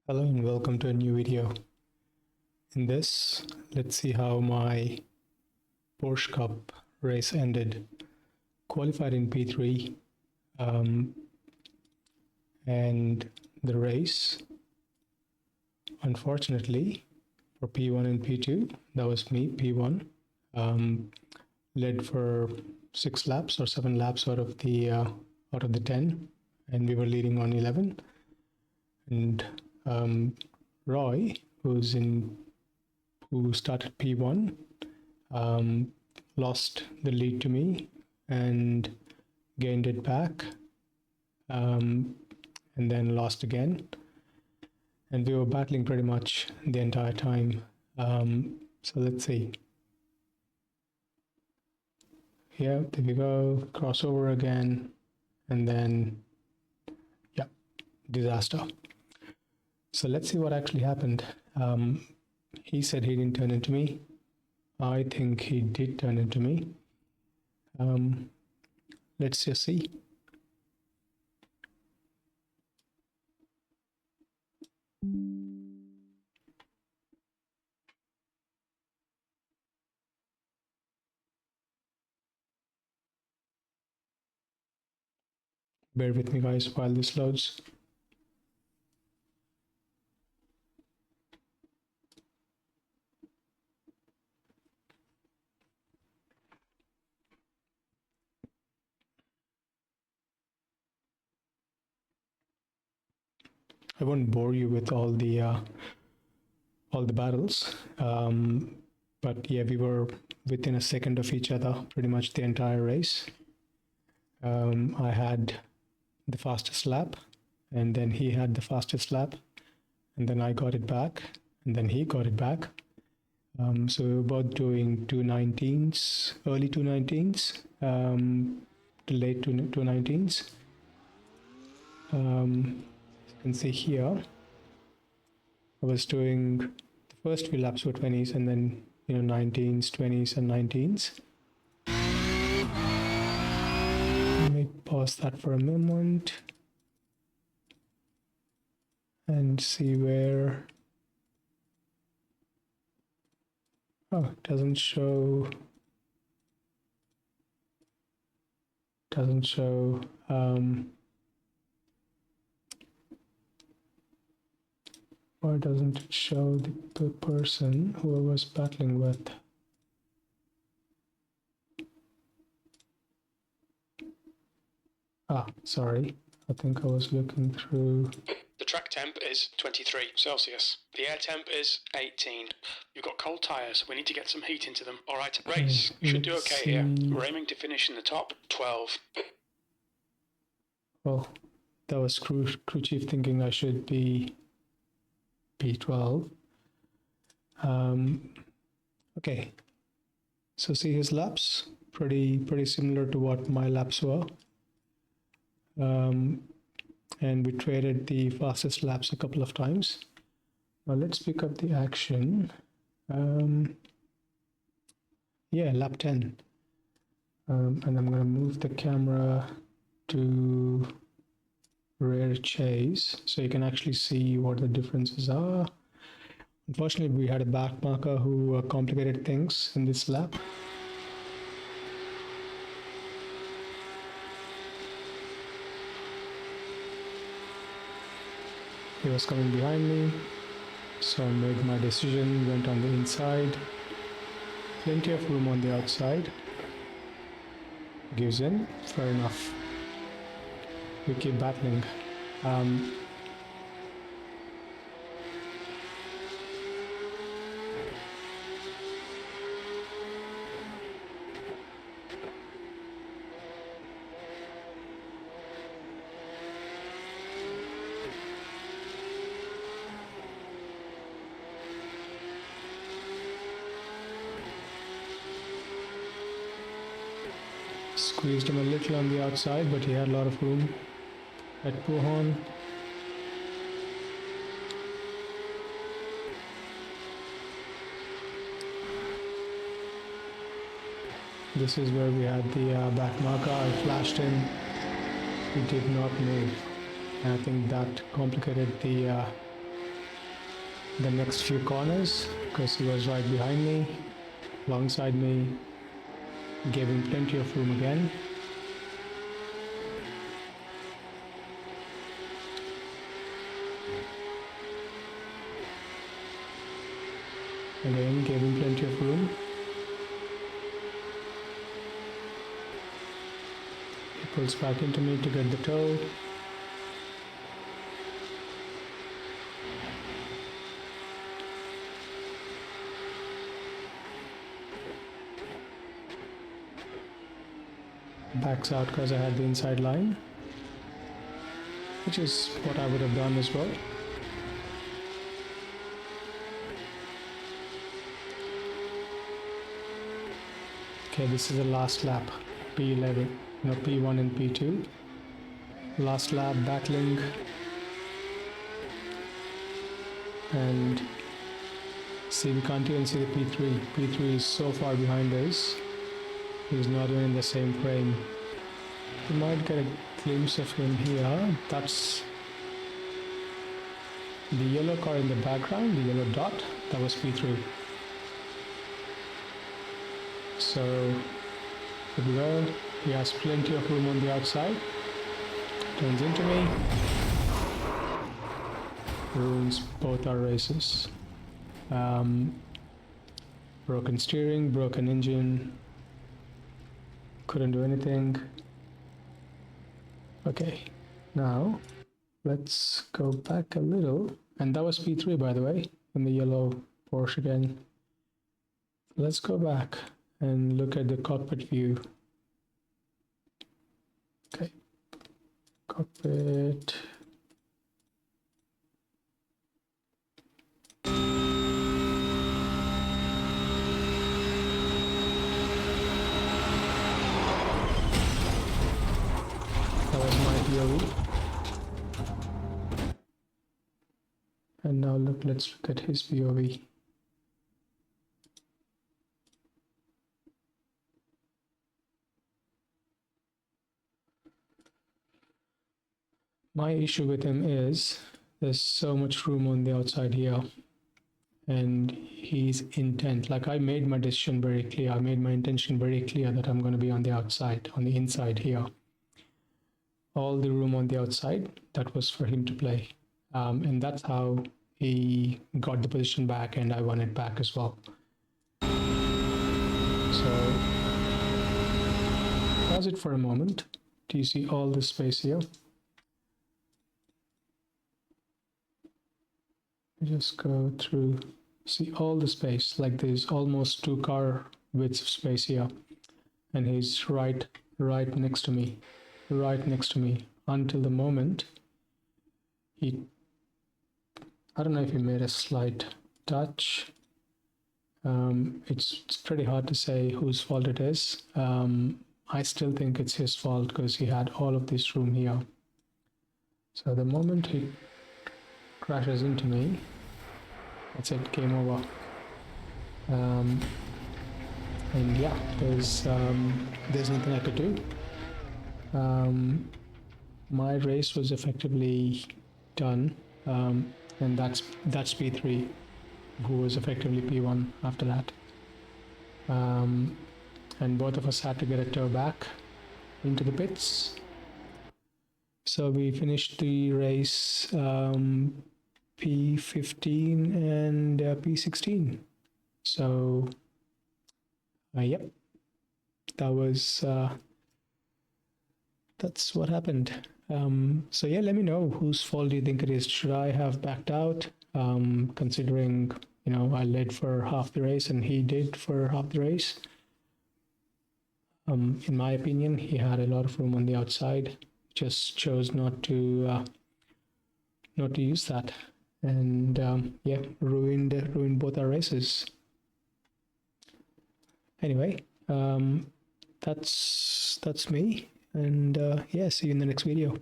Hello and welcome to a new video. In this, let's see how my Porsche Cup race ended. Qualified in P3, and the race, unfortunately, for P1 and P2, that was me, P1, led for 6 laps or 7 laps out of the 10, and we were leading on 11. And Roy, who started P1, lost the lead to me and gained it back, and then lost again. And we were battling pretty much the entire time. So let's see. Here, there we go, crossover again, and then, yeah, disaster. So let's see what actually happened. He said he didn't turn into me. I think he did turn into me. Let's just see. Bear with me, guys, while this loads. I won't bore you with all the battles, but yeah, we were within a second of each other pretty much the entire race. I had the fastest lap, and then he had the fastest lap, and then I got it back, and then he got it back. So we were both doing 219s, early 219s, to late 219s. You can see here, I was doing the first few laps were 20s, and then 19s, 20s, and 19s. Let me pause that for a moment and see where. Oh, it doesn't show. Why doesn't it show the person who I was battling with? Sorry. I think I was looking through. The track temp is 23 Celsius. The air temp is 18. You've got cold tyres. We need to get some heat into them. All right, race. Should do okay here. We're aiming to finish in the top 12. Well, that was crew chief thinking I should be P12. Okay. So see his laps, pretty similar to what my laps were. And we traded the fastest laps a couple of times. Now let's pick up the action. Yeah, lap 10. And I'm going to move the camera to rear chase so you can actually see what the differences are. Unfortunately, we had a back marker who complicated things in this lap. He was coming behind me, so I made my decision, went on the inside. Plenty of room on the outside. Gives in, fair enough. We keep battling. Squeezed him a little on the outside, but he had a lot of room at Puhon. This is where we had the back marker. I flashed him. He did not move. And I think that complicated the the next few corners because he was right behind me, alongside me, gave him plenty of room again. Again, gave him plenty of room. He pulls back into me to get the toe. Backs out because I had the inside line, which is what I would have done as well. Okay, this is the last lap, P11, no, P1 and P2. Last lap, battling, and see, we can't even see the P3. P3 is so far behind us. He's not even in the same frame. You might get a glimpse of him here. That's the yellow car in the background, the yellow dot, that was P3. So here we go. He has plenty of room on the outside. Turns into me. Ruins both our races. Broken steering, broken engine. Couldn't do anything. Okay, now let's go back a little. And that was P3, by the way, in the yellow Porsche again. Let's go back and look at the cockpit view. Okay, cockpit. That was my POV. And now let's look at his POV. My issue with him is there's so much room on the outside here, and he's intent. Like, I made my decision very clear. I made my intention very clear that I'm going to be on the outside, on the inside here. All the room on the outside, that was for him to play. And that's how he got the position back, and I won it back as well. So, pause it for a moment. Do you see all this space here? Just go through, see all the space, like there's almost 2 car widths of space here, and he's right next to me, until the moment I don't know if he made a slight touch. It's pretty hard to say whose fault it is. I still think it's his fault because he had all of this room here. So the moment he crashes into me, that's it, game over. And yeah, there's nothing I could do. My race was effectively done, and that's P3, who was effectively P1 after that. And both of us had to get a tow back into the pits. So we finished the race P15 and P16. So, yep, that's what happened. So yeah, let me know whose fault do you think it is. Should I have backed out? Considering, I led for half the race and he did for half the race. In my opinion, he had a lot of room on the outside. Just chose not to use that, and yeah, ruined both our races. Anyway, that's me, and yeah, see you in the next video.